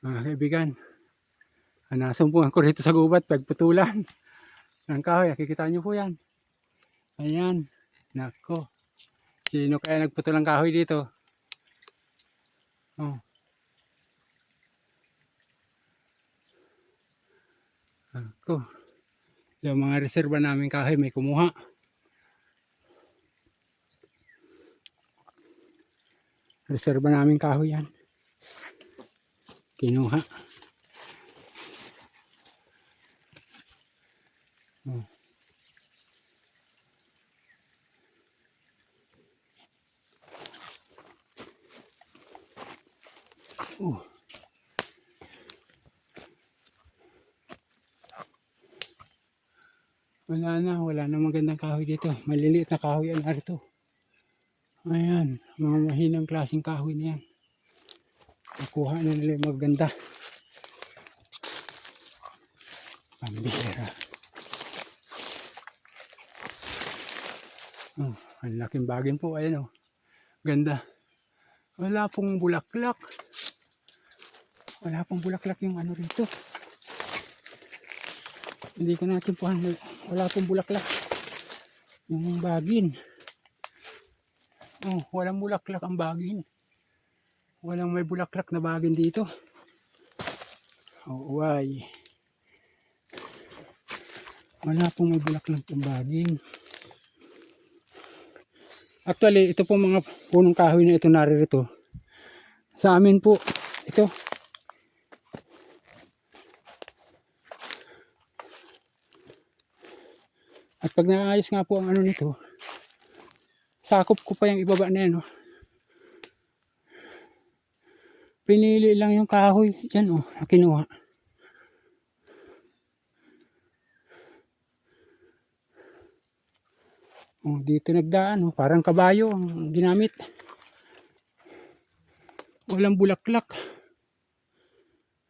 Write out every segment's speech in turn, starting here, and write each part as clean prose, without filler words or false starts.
Mga kaibigan, nasumpungan ko rito sa gubat, pagputulan ng kahoy. Nakikita nyo po yan. Ayan, nako. Sino kaya nagputol ng kahoy dito? Oh. Nako. Yung mga reserva namin kahoy may kumuha. Reserva namin kahoy yan. Kinuha. Oh. Wala na magandang kahoy dito. Maliliit na kahoy yan narito. Ayan, mga mahinang klaseng kahoy na yan. Nakuha na nila yung maganda. Pambihira. Oh, ang laking bagin po. Ayan oh. Ganda. Wala pong bulaklak. Wala pong bulaklak yung ano rito. Hindi ko natin po. Wala pong bulaklak. Yung bagin. Oh, walang bulaklak ang bagin. Walang may bulaklak na bagin dito. Oh, why? Wala pong may bulaklak ang bagin. Actually, ito pong mga punong kahoy na ito naririto. Sa amin po, ito. At pag naayos nga po ang ano nito, sakop ko pa yung ibaba na yan. Oh. Pinili lang yung kahoy dyan oh, na kinuha. Oh, dito nagdaan oh, parang kabayo ang ginamit. Walang bulaklak.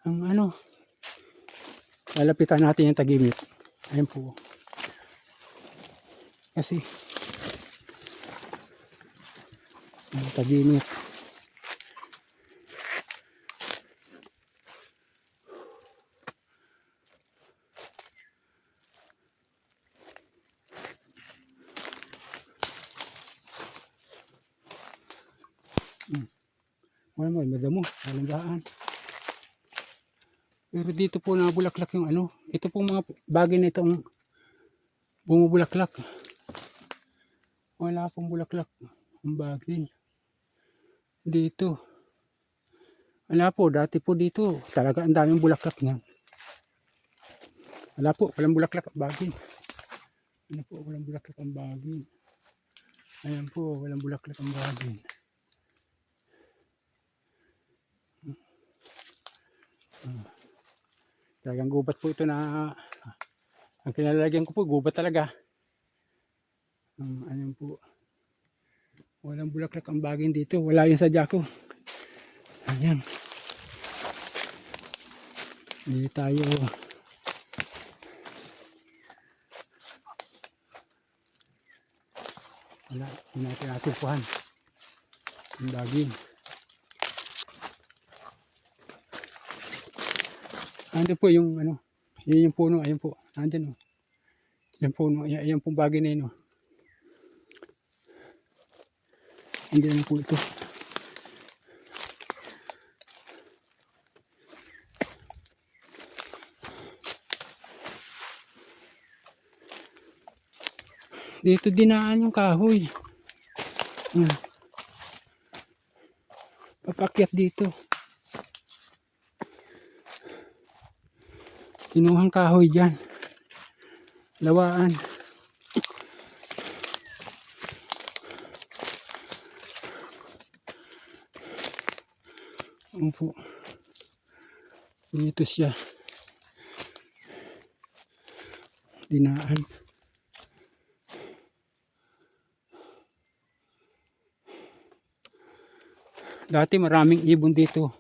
Ang ano, lalapitan natin yung tagimit. Ayan po. Kasi ang tagimit. Wala mo, madamo, walang daan. Pero dito po nabulaklak yung ano, ito pong mga bagay na itong bumubulaklak. Wala pong bulaklak ang bagay. Dito. Wala po, dati po dito, talaga ang daming bulaklak niyan. Wala po, walang bulaklak ang bagay. Ano po, walang bulaklak ang bagay. Ayan po, walang bulaklak ang bagay. Talagang gubat po ito na ang kinalalagyan ko po, gubat talaga. Ayan po. Walang bulaklak ang bagay dito. Wala yung sadya ko. Ayan. Hindi tayo. Wala. Hindi natin atupuhan. Ang bagay. Andun po yung ano. Yun yung puno. Ayan po. Andun o. Yung puno. Ayan pong bagay na yun o. Hindi naman po ito. Dito dinaan yung kahoy. Papakyat dito. Kinuhang kahoy dyan. Lawaan. Opo. Dito siya. Dinaan. Dati maraming ibon dito.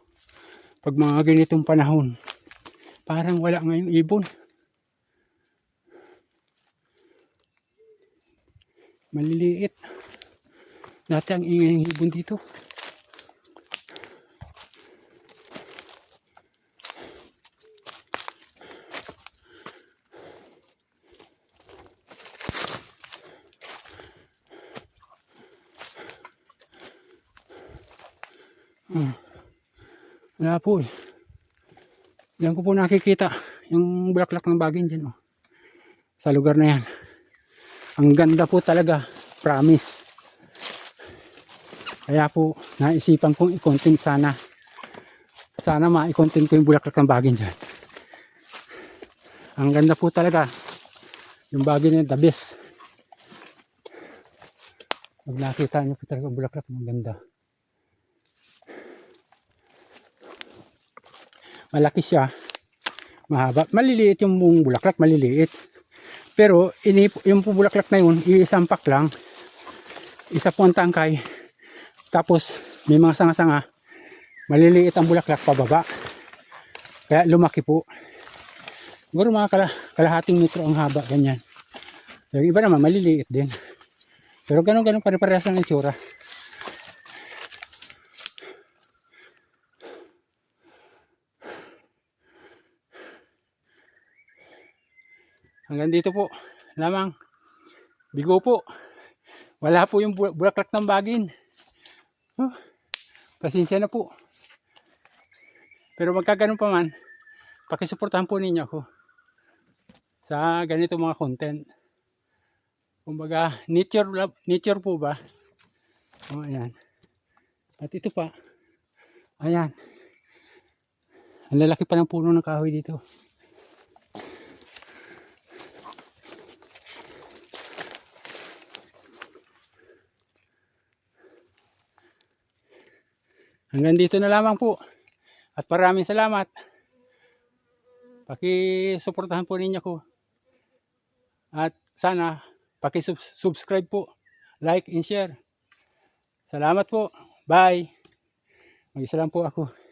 Pag mga ganitong panahon. Parang wala ngayong ibon. Maliliit. Dati ang ingay ng ibon dito. Wala po eh. Diyan ko po nakikita yung bulaklak ng bagin dyan oh. Sa lugar na yan. Ang ganda po talaga. Promise. Kaya po naisipan kong i-content sana. Sana ma-content ko yung bulaklak ng bagin dyan. Ang ganda po talaga. Yung bagin na the best. Pag nakita nyo po talaga ang bulaklak, ang ganda. Malaki siya. Mahaba. Maliliit yung buong bulaklak, maliliit. Pero yung bulaklak na yun, iisang pak lang. Isa po ang tangkay. Tapos may mga sanga-sanga. Maliliit ang bulaklak pababa. Kaya lumaki po. Siguro mga kalahating metro ang haba, ganyan. Yung iba naman maliliit din. Pero ganun pare-parehas lang ang itsura. Hanggang dito po lamang. Bigo po. Wala po yung bulaklak ng bagin. Pasensya na po. Pero magkaganon pa man, pakisuportahan po ninyo ako sa ganito mga content. Kumbaga, nature po ba? O, ayan. At ito pa. Ayan. Ang lalaki pa ng puno ng kahoy dito. Hanggang dito na lamang po. At maraming salamat. Pakisuportahan po ninyo ko. At sana pakisubscribe po. Like and share. Salamat po. Bye. Mag-isa lang po ako.